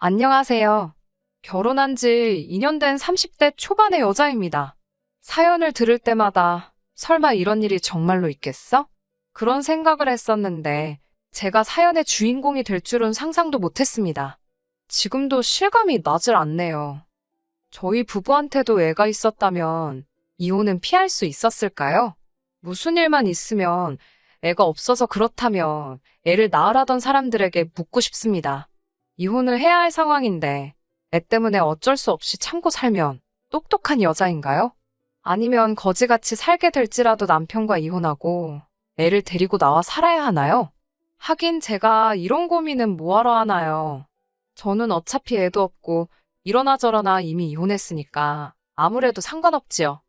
안녕하세요. 결혼한 지 2년 된 30대 초반의 여자입니다. 사연을 들을 때마다 설마 이런 일이 정말로 있겠어? 그런 생각을 했었는데 제가 사연의 주인공이 될 줄은 상상도 못했습니다. 지금도 실감이 나질 않네요. 저희 부부한테도 애가 있었다면 이혼은 피할 수 있었을까요? 무슨 일만 있으면 애가 없어서 그렇다면 애를 낳으라던 사람들에게 묻고 싶습니다. 이혼을 해야 할 상황인데 애 때문에 어쩔 수 없이 참고 살면 똑똑한 여자인가요? 아니면 거지같이 살게 될지라도 남편과 이혼하고 애를 데리고 나와 살아야 하나요? 하긴 제가 이런 고민은 뭐하러 하나요? 저는 어차피 애도 없고 이러나 저러나 이미 이혼했으니까 아무래도 상관없지요.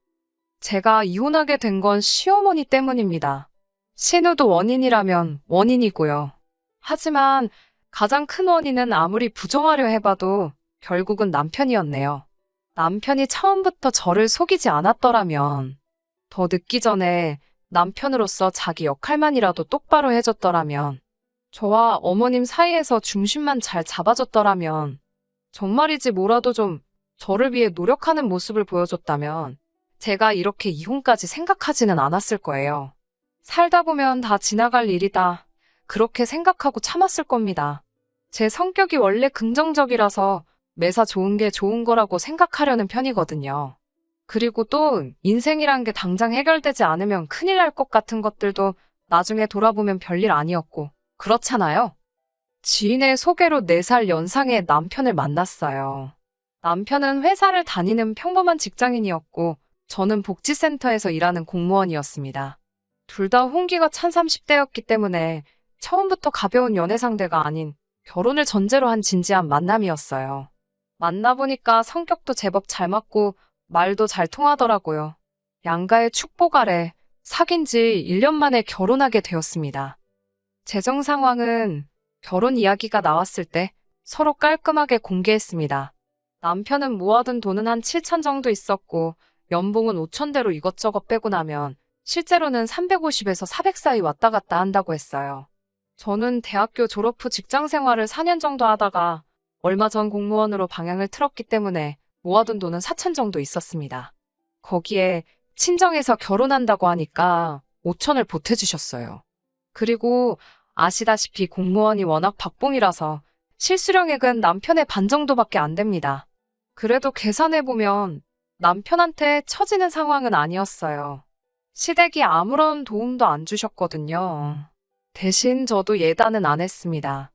제가 이혼하게 된 건 시어머니 때문입니다. 신우도 원인이라면 원인이고요. 하지만 가장 큰 원인은 아무리 부정하려 해봐도 결국은 남편이었네요. 남편이 처음부터 저를 속이지 않았더라면, 더 늦기 전에 남편으로서 자기 역할만이라도 똑바로 해줬더라면, 저와 어머님 사이에서 중심만 잘 잡아줬더라면, 정말이지 뭐라도 좀 저를 위해 노력하는 모습을 보여줬다면, 제가 이렇게 이혼까지 생각하지는 않았을 거예요. 살다 보면 다 지나갈 일이다. 그렇게 생각하고 참았을 겁니다. 제 성격이 원래 긍정적이라서 매사 좋은 게 좋은 거라고 생각하려는 편이거든요. 그리고 또 인생이란 게 당장 해결되지 않으면 큰일 날 것 같은 것들도 나중에 돌아보면 별일 아니었고 그렇잖아요. 지인의 소개로 4살 연상의 남편을 만났어요. 남편은 회사를 다니는 평범한 직장인이었고 저는 복지센터에서 일하는 공무원이었습니다. 둘 다 홍기가 찬 30대였기 때문에 처음부터 가벼운 연애 상대가 아닌 결혼을 전제로 한 진지한 만남이었어요. 만나보니까 성격도 제법 잘 맞고 말도 잘 통하더라고요. 양가의 축복 아래 사귄 지 1년 만에 결혼하게 되었습니다. 재정 상황은 결혼 이야기가 나왔을 때 서로 깔끔하게 공개했습니다. 남편은 모아둔 돈은 한 7천 정도 있었고 연봉은 5천대로 이것저것 빼고 나면 실제로는 350에서 400 사이 왔다 갔다 한다고 했어요. 저는 대학교 졸업 후 직장 생활을 4년 정도 하다가 얼마 전 공무원으로 방향을 틀었기 때문에 모아둔 돈은 4천 정도 있었습니다. 거기에 친정에서 결혼한다고 하니까 5천을 보태주셨어요. 그리고 아시다시피 공무원이 워낙 박봉이라서 실수령액은 남편의 반 정도밖에 안 됩니다. 그래도 계산해보면 남편한테 처지는 상황은 아니었어요. 시댁이 아무런 도움도 안 주셨거든요. 대신 저도 예단은 안 했습니다.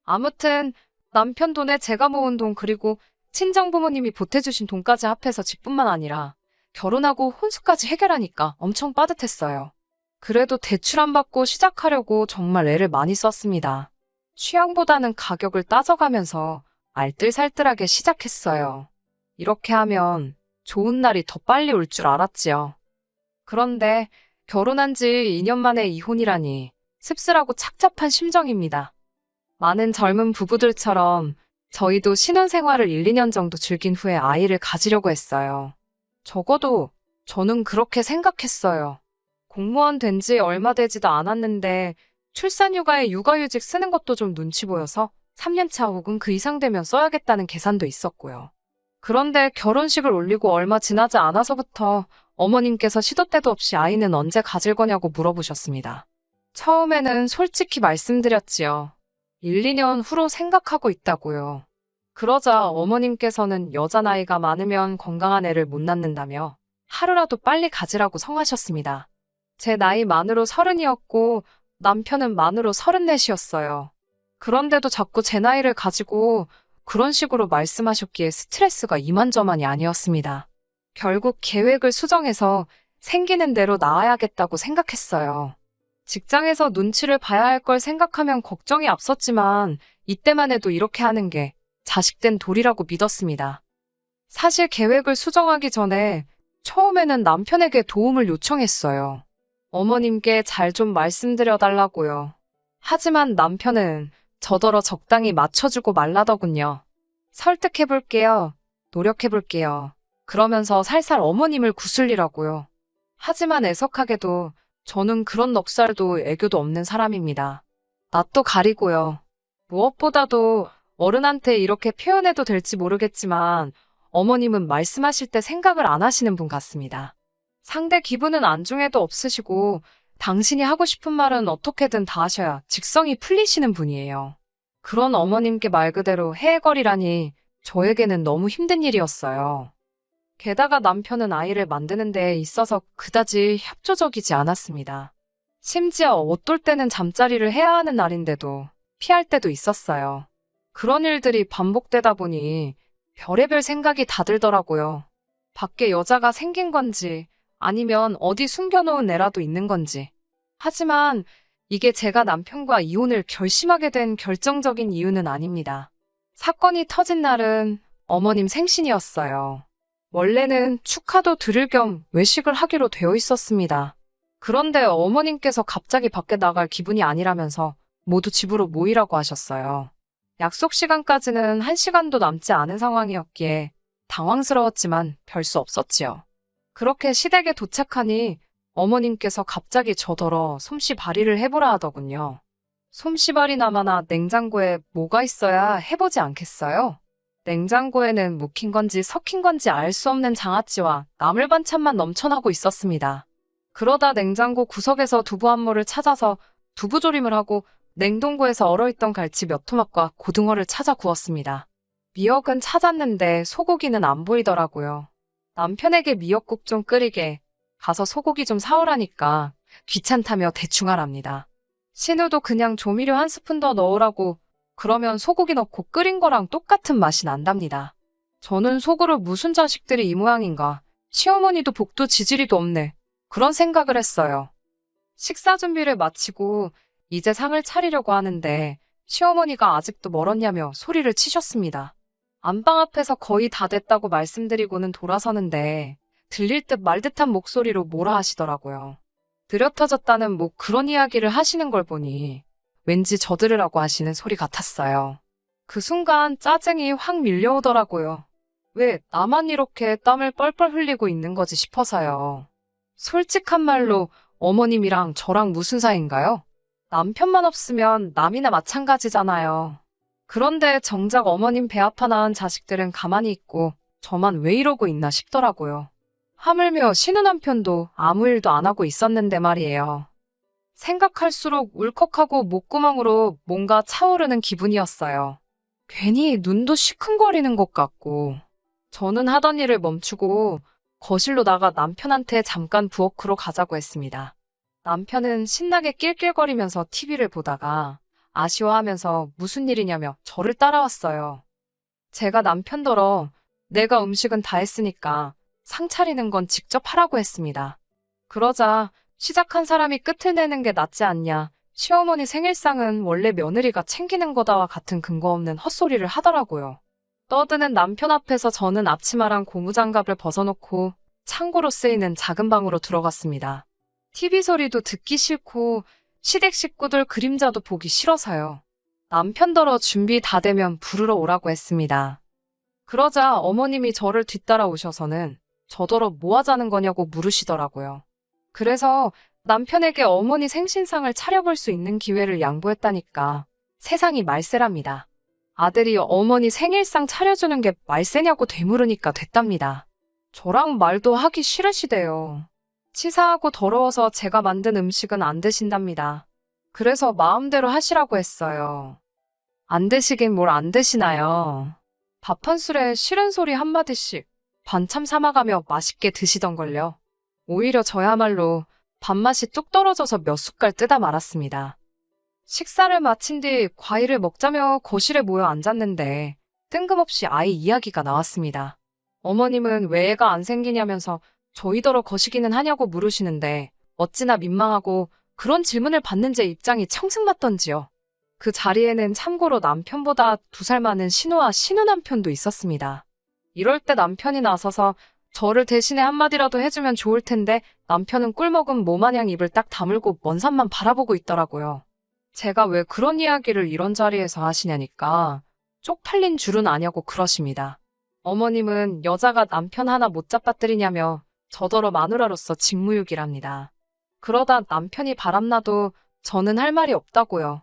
아무튼 남편 돈에 제가 모은 돈 그리고 친정 부모님이 보태주신 돈까지 합해서 집뿐만 아니라 결혼하고 혼수까지 해결하니까 엄청 빠듯했어요. 그래도 대출 안 받고 시작하려고 정말 애를 많이 썼습니다. 취향보다는 가격을 따져가면서 알뜰살뜰하게 시작했어요. 이렇게 하면 좋은 날이 더 빨리 올 줄 알았지요. 그런데 결혼한 지 2년 만에 이혼이라니 씁쓸하고 착잡한 심정입니다. 많은 젊은 부부들처럼 저희도 신혼생활을 1, 2년 정도 즐긴 후에 아이를 가지려고 했어요. 적어도 저는 그렇게 생각했어요. 공무원 된 지 얼마 되지도 않았는데 출산휴가에 육아휴직 쓰는 것도 좀 눈치 보여서 3년차 혹은 그 이상 되면 써야겠다는 계산도 있었고요. 그런데 결혼식을 올리고 얼마 지나지 않아서부터 어머님께서 시도 때도 없이 아이는 언제 가질 거냐고 물어보셨습니다. 처음에는 솔직히 말씀드렸지요. 1, 2년 후로 생각하고 있다고요. 그러자 어머님께서는 여자 나이가 많으면 건강한 애를 못 낳는다며 하루라도 빨리 가지라고 성하셨습니다. 제 나이 만으로 30이었고 남편은 만으로 34이었어요. 그런데도 자꾸 제 나이를 가지고 그런 식으로 말씀하셨기에 스트레스가 이만저만이 아니었습니다. 결국 계획을 수정해서 생기는 대로 낳아야겠다고 생각했어요. 직장에서 눈치를 봐야 할 걸 생각하면 걱정이 앞섰지만 이때만 해도 이렇게 하는 게 자식된 도리라고 믿었습니다. 사실 계획을 수정하기 전에 처음에는 남편에게 도움을 요청했어요. 어머님께 잘 좀 말씀드려달라고요. 하지만 남편은 저더러 적당히 맞춰주고 말라더군요. 설득해볼게요. 노력해볼게요. 그러면서 살살 어머님을 구슬리라고요. 하지만 애석하게도 저는 그런 넉살도 애교도 없는 사람입니다. 낯도 가리고요. 무엇보다도 어른한테 이렇게 표현해도 될지 모르겠지만 어머님은 말씀하실 때 생각을 안 하시는 분 같습니다. 상대 기분은 안중에도 없으시고 당신이 하고 싶은 말은 어떻게든 다 하셔야 직성이 풀리시는 분이에요. 그런 어머님께 말 그대로 해해거리라니 저에게는 너무 힘든 일이었어요. 게다가 남편은 아이를 만드는 데 있어서 그다지 협조적이지 않았습니다. 심지어 어떨 때는 잠자리를 해야 하는 날인데도 피할 때도 있었어요. 그런 일들이 반복되다 보니 별의별 생각이 다 들더라고요. 밖에 여자가 생긴 건지 아니면 어디 숨겨놓은 애라도 있는 건지. 하지만 이게 제가 남편과 이혼을 결심하게 된 결정적인 이유는 아닙니다. 사건이 터진 날은 어머님 생신이었어요. 원래는 축하도 드릴 겸 외식을 하기로 되어 있었습니다. 그런데 어머님께서 갑자기 밖에 나갈 기분이 아니라면서 모두 집으로 모이라고 하셨어요. 약속 시간까지는 1시간도 남지 않은 상황이었기에 당황스러웠지만 별 수 없었지요. 그렇게 시댁에 도착하니 어머님께서 갑자기 저더러 솜씨 발휘를 해보라 하더군요. 솜씨발이나마나 냉장고에 뭐가 있어야 해보지 않겠어요? 냉장고에는 묵힌 건지 섞인 건지 알 수 없는 장아찌와 나물 반찬만 넘쳐나고 있었습니다. 그러다 냉장고 구석에서 두부 한 모를 찾아서 두부조림을 하고 냉동고에서 얼어있던 갈치 몇 토막과 고등어를 찾아 구웠습니다. 미역은 찾았는데 소고기는 안 보이더라고요. 남편에게 미역국 좀 끓이게 가서 소고기 좀 사오라니까 귀찮다며 대충 하랍니다. 신우도 그냥 조미료 한 스푼 더 넣으라고 그러면 소고기 넣고 끓인 거랑 똑같은 맛이 난답니다. 저는 속으로 무슨 자식들이 이 모양인가. 시어머니도 복도 지지리도 없네. 그런 생각을 했어요. 식사 준비를 마치고 이제 상을 차리려고 하는데 시어머니가 아직도 멀었냐며 소리를 치셨습니다. 안방 앞에서 거의 다 됐다고 말씀드리고는 돌아서는데 들릴 듯 말 듯한 목소리로 뭐라 하시더라고요. 느려터졌다는 뭐 그런 이야기를 하시는 걸 보니 왠지 저 들으라고 하시는 소리 같았어요. 그 순간 짜증이 확 밀려오더라고요. 왜 나만 이렇게 땀을 뻘뻘 흘리고 있는 거지 싶어서요. 솔직한 말로 어머님이랑 저랑 무슨 사이인가요? 남편만 없으면 남이나 마찬가지잖아요. 그런데 정작 어머님 배 아파 낳은 자식들은 가만히 있고 저만 왜 이러고 있나 싶더라고요. 하물며 신우 남편도 아무 일도 안 하고 있었는데 말이에요. 생각할수록 울컥하고 목구멍으로 뭔가 차오르는 기분이었어요. 괜히 눈도 시큰거리는 것 같고. 저는 하던 일을 멈추고 거실로 나가 남편한테 잠깐 부엌으로 가자고 했습니다. 남편은 신나게 낄낄거리면서 TV를 보다가 아쉬워하면서 무슨 일이냐며 저를 따라왔어요. 제가 남편더러 내가 음식은 다 했으니까 상 차리는 건 직접 하라고 했습니다. 그러자 시작한 사람이 끝을 내는 게 낫지 않냐. 시어머니 생일상은 원래 며느리가 챙기는 거다와 같은 근거 없는 헛소리를 하더라고요. 떠드는 남편 앞에서 저는 앞치마랑 고무장갑을 벗어놓고 창고로 쓰이는 작은 방으로 들어갔습니다. TV 소리도 듣기 싫고 시댁 식구들 그림자도 보기 싫어서요. 남편더러 준비 다 되면 부르러 오라고 했습니다. 그러자 어머님이 저를 뒤따라 오셔서는 저더러 뭐 하자는 거냐고 물으시더라고요. 그래서 남편에게 어머니 생신상을 차려볼 수 있는 기회를 양보했다니까 세상이 말세랍니다. 아들이 어머니 생일상 차려주는 게 말세냐고 되물으니까 됐답니다. 저랑 말도 하기 싫으시대요. 치사하고 더러워서 제가 만든 음식은 안 드신답니다. 그래서 마음대로 하시라고 했어요. 안 드시긴 뭘 안 드시나요? 밥 한 술에 싫은 소리 한마디씩 반참 삼아가며 맛있게 드시던걸요. 오히려 저야말로 밥맛이 뚝 떨어져서 몇 숟갈 뜨다 말았습니다. 식사를 마친 뒤 과일을 먹자며 거실에 모여 앉았는데 뜬금없이 아이 이야기가 나왔습니다. 어머님은 왜 애가 안 생기냐면서 저희더러 거시기는 하냐고 물으시는데 어찌나 민망하고 그런 질문을 받는 제 입장이 청승맞던지요. 그 자리에는 참고로 남편보다 2살 많은 신우와 신우 남편도 있었습니다. 이럴 때 남편이 나서서 저를 대신에 한마디라도 해주면 좋을 텐데 남편은 꿀먹은 모마냥 입을 딱 다물고 먼 산만 바라보고 있더라고요. 제가 왜 그런 이야기를 이런 자리에서 하시냐니까 쪽팔린 줄은 아냐고 그러십니다. 어머님은 여자가 남편 하나 못 잡아뜨리냐며 저더러 마누라로서 직무유기랍니다. 그러다 남편이 바람나도 저는 할 말이 없다고요.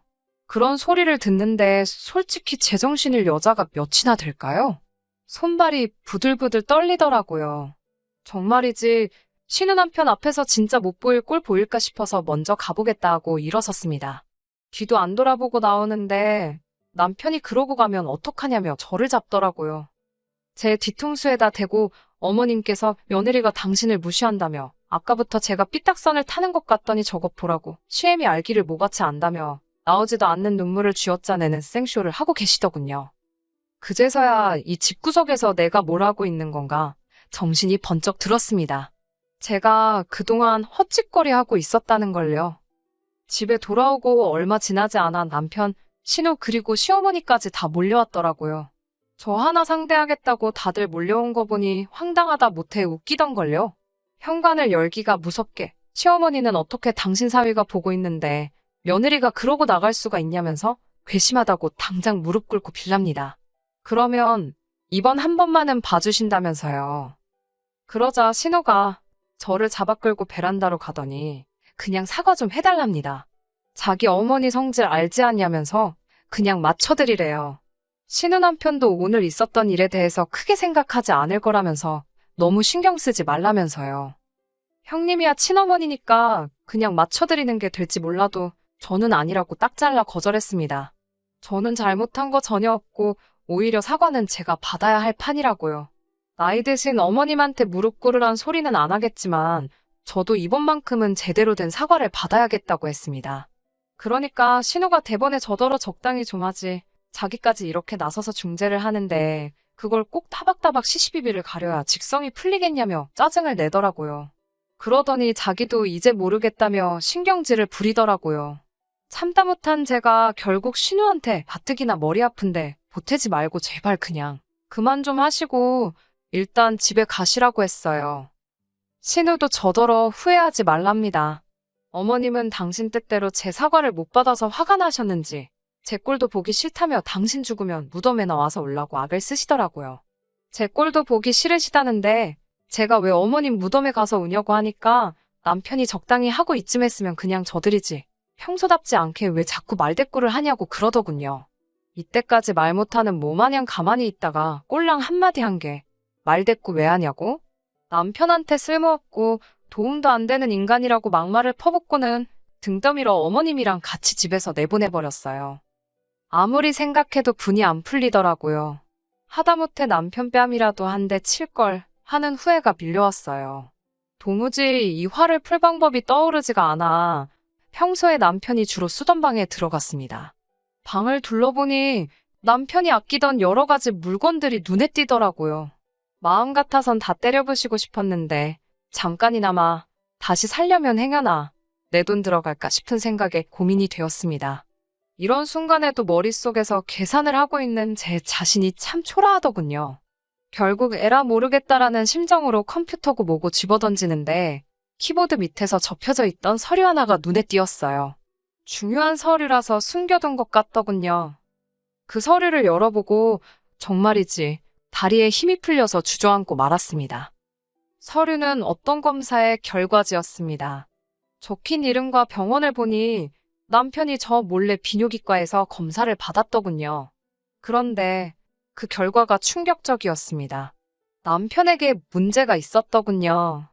그런 소리를 듣는데 솔직히 제정신일 여자가 몇이나 될까요? 손발이 부들부들 떨리더라고요. 정말이지 신우 남편 앞에서 진짜 못 보일 꼴 보일까 싶어서 먼저 가보겠다 하고 일어섰습니다. 뒤도 안 돌아보고 나오는데 남편이 그러고 가면 어떡하냐며 저를 잡더라고요. 제 뒤통수에다 대고 어머님께서 며느리가 당신을 무시한다며 아까부터 제가 삐딱선을 타는 것 같더니 저것 보라고 시애미 알기를 뭐같이 안다며 나오지도 않는 눈물을 쥐어짜내는 생쇼를 하고 계시더군요. 그제서야 이 집구석에서 내가 뭘 하고 있는 건가 정신이 번쩍 들었습니다. 제가 그동안 헛짓거리하고 있었다는 걸요. 집에 돌아오고 얼마 지나지 않아 남편, 신우 그리고 시어머니까지 다 몰려왔더라고요. 저 하나 상대하겠다고 다들 몰려온 거 보니 황당하다 못해 웃기던걸요. 현관을 열기가 무섭게 시어머니는 어떻게 당신 사위가 보고 있는데 며느리가 그러고 나갈 수가 있냐면서 괘씸하다고 당장 무릎 꿇고 빌랍니다. 그러면 이번 한 번만은 봐주신다면서요. 그러자 신우가 저를 잡아 끌고 베란다로 가더니 그냥 사과 좀 해달랍니다. 자기 어머니 성질 알지 않냐면서 그냥 맞춰드리래요. 신우 남편도 오늘 있었던 일에 대해서 크게 생각하지 않을 거라면서 너무 신경 쓰지 말라면서요. 형님이야 친어머니니까 그냥 맞춰드리는 게 될지 몰라도 저는 아니라고 딱 잘라 거절했습니다. 저는 잘못한 거 전혀 없고 오히려 사과는 제가 받아야 할 판이라고요. 나이 드신 어머님한테 무릎 꿇으란 소리는 안 하겠지만 저도 이번만큼은 제대로 된 사과를 받아야겠다고 했습니다. 그러니까 신우가 대번에 저더러 적당히 좀 하지 자기까지 이렇게 나서서 중재를 하는데 그걸 꼭 따박따박 시시비비를 가려야 직성이 풀리겠냐며 짜증을 내더라고요. 그러더니 자기도 이제 모르겠다며 신경질을 부리더라고요. 참다 못한 제가 결국 신우한테 가뜩이나 머리 아픈데 보태지 말고 제발 그냥 그만 좀 하시고 일단 집에 가시라고 했어요. 신우도 저더러 후회하지 말랍니다. 어머님은 당신 뜻대로 제 사과를 못 받아서 화가 나셨는지 제 꼴도 보기 싫다며 당신 죽으면 무덤에 나와서 올라고 악을 쓰시더라고요. 제 꼴도 보기 싫으시다는데 제가 왜 어머님 무덤에 가서 우냐고 하니까 남편이 적당히 하고 이쯤 했으면 그냥 져드리지 평소답지 않게 왜 자꾸 말대꾸를 하냐고 그러더군요. 이때까지 말 못하는 뭐마냥 가만히 있다가 꼴랑 한마디 한 게 말대꾸 왜 하냐고? 남편한테 쓸모없고 도움도 안 되는 인간이라고 막말을 퍼붓고는 등 떠밀어 어머님이랑 같이 집에서 내보내버렸어요. 아무리 생각해도 분이 안 풀리더라고요. 하다못해 남편 뺨이라도 한 대 칠걸 하는 후회가 밀려왔어요. 도무지 이 화를 풀 방법이 떠오르지가 않아 평소에 남편이 주로 쓰던 방에 들어갔습니다. 방을 둘러보니 남편이 아끼던 여러 가지 물건들이 눈에 띄더라고요. 마음 같아선 다 때려부시고 싶었는데 잠깐이나마 다시 살려면 행여나 내 돈 들어갈까 싶은 생각에 고민이 되었습니다. 이런 순간에도 머릿속에서 계산을 하고 있는 제 자신이 참 초라하더군요. 결국 에라 모르겠다라는 심정으로 컴퓨터고 뭐고 집어던지는데 키보드 밑에서 접혀져 있던 서류 하나가 눈에 띄었어요. 중요한 서류라서 숨겨둔 것 같더군요. 그 서류를 열어보고 정말이지 다리에 힘이 풀려서 주저앉고 말았습니다. 서류는 어떤 검사의 결과지였습니다. 적힌 이름과 병원을 보니 남편이 저 몰래 비뇨기과에서 검사를 받았더군요. 그런데 그 결과가 충격적이었습니다. 남편에게 문제가 있었더군요.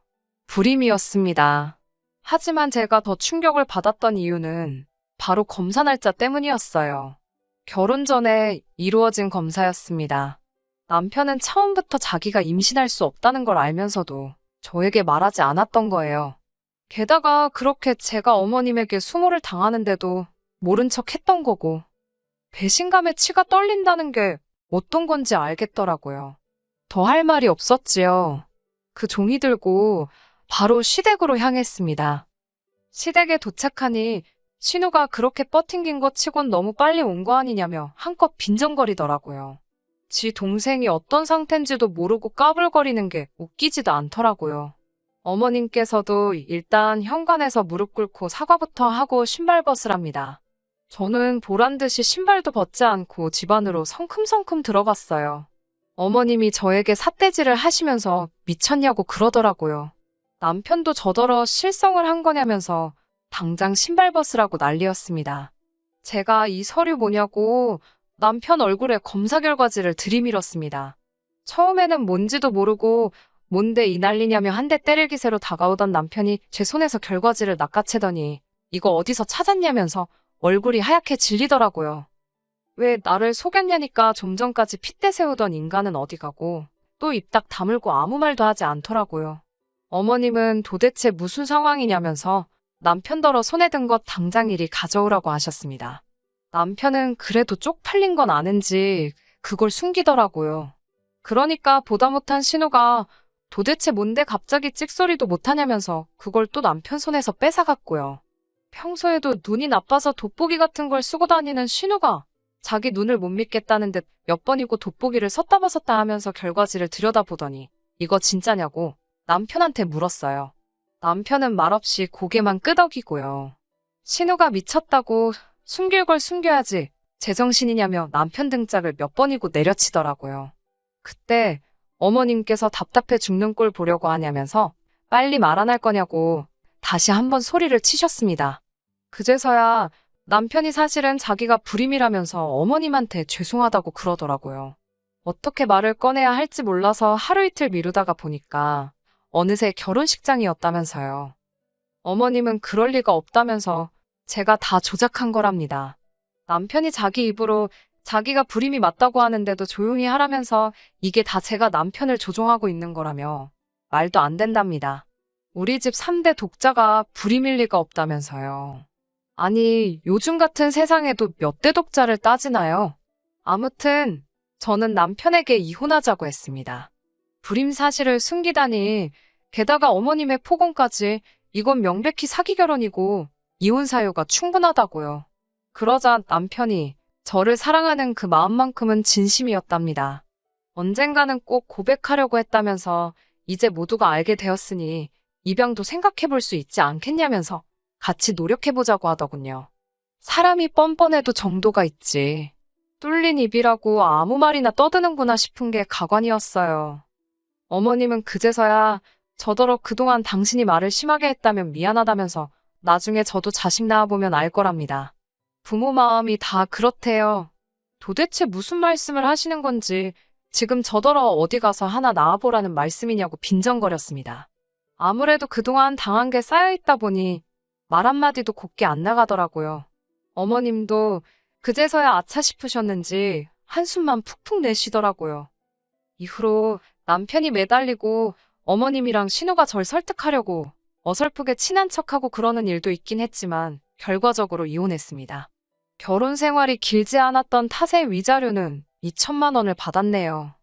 불임이었습니다. 하지만 제가 더 충격을 받았던 이유는 바로 검사 날짜 때문이었어요. 결혼 전에 이루어진 검사였습니다. 남편은 처음부터 자기가 임신할 수 없다는 걸 알면서도 저에게 말하지 않았던 거예요. 게다가 그렇게 제가 어머님에게 수모를 당하는데도 모른 척 했던 거고 배신감에 치가 떨린다는 게 어떤 건지 알겠더라고요. 더 할 말이 없었지요. 그 종이 들고 바로 시댁으로 향했습니다. 시댁에 도착하니 신우가 그렇게 뻗팅긴 것 치곤 너무 빨리 온 거 아니냐며 한껏 빈정거리더라고요. 지 동생이 어떤 상태인지도 모르고 까불거리는 게 웃기지도 않더라고요. 어머님께서도 일단 현관에서 무릎 꿇고 사과부터 하고 신발 벗으랍니다. 저는 보란듯이 신발도 벗지 않고 집 안으로 성큼성큼 들어갔어요. 어머님이 저에게 삿대질을 하시면서 미쳤냐고 그러더라고요. 남편도 저더러 실성을 한 거냐면서 당장 신발 벗으라고 난리였습니다. 제가 이 서류 뭐냐고 남편 얼굴에 검사 결과지를 들이밀었습니다. 처음에는 뭔지도 모르고 뭔데 이 난리냐며 한 대 때릴 기세로 다가오던 남편이 제 손에서 결과지를 낚아채더니 이거 어디서 찾았냐면서 얼굴이 하얗게 질리더라고요. 왜 나를 속였냐니까 좀 전까지 핏대 세우던 인간은 어디 가고 또 입 딱 다물고 아무 말도 하지 않더라고요. 어머님은 도대체 무슨 상황이냐면서 남편더러 손에 든 것 당장 이리 가져오라고 하셨습니다. 남편은 그래도 쪽팔린 건 아는지 그걸 숨기더라고요. 그러니까 보다 못한 신우가 도대체 뭔데 갑자기 찍소리도 못하냐면서 그걸 또 남편 손에서 뺏어갔고요. 평소에도 눈이 나빠서 돋보기 같은 걸 쓰고 다니는 신우가 자기 눈을 못 믿겠다는 듯 몇 번이고 돋보기를 섰다 벗었다 하면서 결과지를 들여다보더니 이거 진짜냐고 남편한테 물었어요. 남편은 말없이 고개만 끄덕이고요. 신우가 미쳤다고 숨길 걸 숨겨야지 제정신이냐며 남편 등짝을 몇 번이고 내려치더라고요. 그때 어머님께서 답답해 죽는 꼴 보려고 하냐면서 빨리 말 안 할 거냐고 다시 한번 소리를 치셨습니다. 그제서야 남편이 사실은 자기가 불임이라면서 어머님한테 죄송하다고 그러더라고요. 어떻게 말을 꺼내야 할지 몰라서 하루 이틀 미루다가 보니까 어느새 결혼식장이었다면서요. 어머님은 그럴 리가 없다면서 제가 다 조작한 거랍니다. 남편이 자기 입으로 자기가 불임이 맞다고 하는데도 조용히 하라면서 이게 다 제가 남편을 조종하고 있는 거라며 말도 안 된답니다. 우리 집 3대 독자가 불임일 리가 없다면서요. 아니, 요즘 같은 세상에도 몇 대 독자를 따지나요? 아무튼 저는 남편에게 이혼하자고 했습니다. 불임 사실을 숨기다니, 게다가 어머님의 폭언까지 이건 명백히 사기 결혼이고 이혼 사유가 충분하다고요. 그러자 남편이 저를 사랑하는 그 마음만큼은 진심이었답니다. 언젠가는 꼭 고백하려고 했다면서 이제 모두가 알게 되었으니 입양도 생각해 볼 수 있지 않겠냐면서 같이 노력해보자고 하더군요. 사람이 뻔뻔해도 정도가 있지. 뚫린 입이라고 아무 말이나 떠드는구나 싶은 게 가관이었어요. 어머님은 그제서야 저더러 그동안 당신이 말을 심하게 했다면 미안하다면서 나중에 저도 자식 낳아보면 알 거랍니다. 부모 마음이 다 그렇대요. 도대체 무슨 말씀을 하시는 건지 지금 저더러 어디 가서 하나 낳아보라는 말씀이냐고 빈정거렸습니다. 아무래도 그동안 당한 게 쌓여있다 보니 말 한마디도 곱게 안 나가더라고요. 어머님도 그제서야 아차 싶으셨는지 한숨만 푹푹 내쉬더라고요. 이후로 남편이 매달리고 어머님이랑 신우가 절 설득하려고 어설프게 친한 척하고 그러는 일도 있긴 했지만 결과적으로 이혼했습니다. 결혼 생활이 길지 않았던 탓에 위자료는 2천만 원을 받았네요.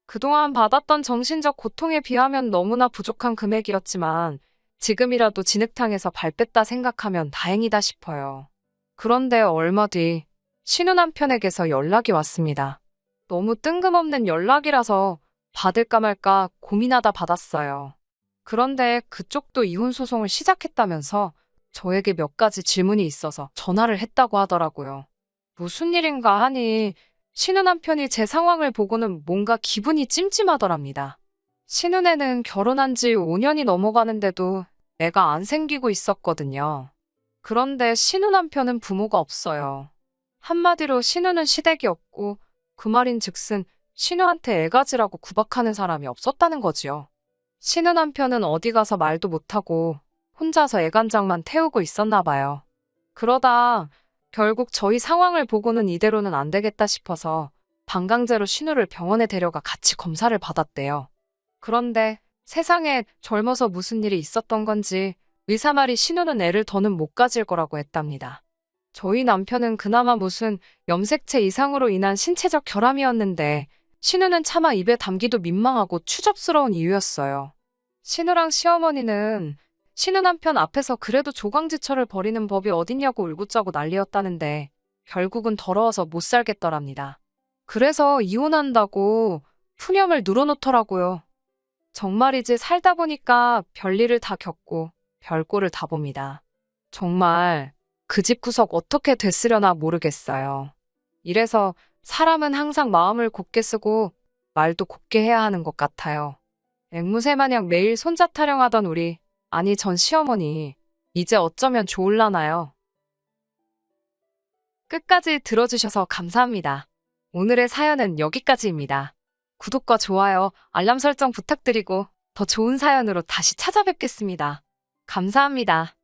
그동안 받았던 정신적 고통에 비하면 너무나 부족한 금액이었지만 지금이라도 진흙탕에서 발 뺐다 생각하면 다행이다 싶어요. 그런데 얼마 뒤 신우 남편에게서 연락이 왔습니다. 너무 뜬금없는 연락이라서 받을까 말까 고민하다 받았어요. 그런데 그쪽도 이혼 소송을 시작했다면서 저에게 몇 가지 질문이 있어서 전화를 했다고 하더라고요. 무슨 일인가 하니 신우 남편이 제 상황을 보고는 뭔가 기분이 찜찜하더랍니다. 신우네는 결혼한 지 5년이 넘어가는데도 애가 안 생기고 있었거든요. 그런데 신우 남편은 부모가 없어요. 한마디로 신우는 시댁이 없고 그 말인즉슨 신우한테 애 가지라고 구박하는 사람이 없었다는 거지요. 신우 남편은 어디 가서 말도 못하고 혼자서 애간장만 태우고 있었나 봐요. 그러다 결국 저희 상황을 보고는 이대로는 안 되겠다 싶어서 방강제로 신우를 병원에 데려가 같이 검사를 받았대요. 그런데 세상에 젊어서 무슨 일이 있었던 건지 의사 말이 신우는 애를 더는 못 가질 거라고 했답니다. 저희 남편은 그나마 무슨 염색체 이상으로 인한 신체적 결함이었는데 신우는 차마 입에 담기도 민망하고 추접스러운 이유였어요. 신우랑 시어머니는 신우 남편 앞에서 그래도 조강지처를 벌이는 법이 어딨냐고 울고짜고 난리였다는데 결국은 더러워서 못 살겠더랍니다. 그래서 이혼한다고 푸념을 늘어놓더라고요. 정말이지 살다 보니까 별일을 다 겪고 별꼴을 다 봅니다. 정말 그 집 구석 어떻게 됐으려나 모르겠어요. 이래서 사람은 항상 마음을 곱게 쓰고 말도 곱게 해야 하는 것 같아요. 앵무새 마냥 매일 손자 타령하던 우리, 아니 전 시어머니, 이제 어쩌면 좋을라나요? 끝. 끝까지 들어주셔서 감사합니다. 오늘의 사연은 여기까지입니다. 구독과 좋아요, 알람 설정 부탁드리고 더 좋은 사연으로 다시 찾아뵙겠습니다. 감사합니다.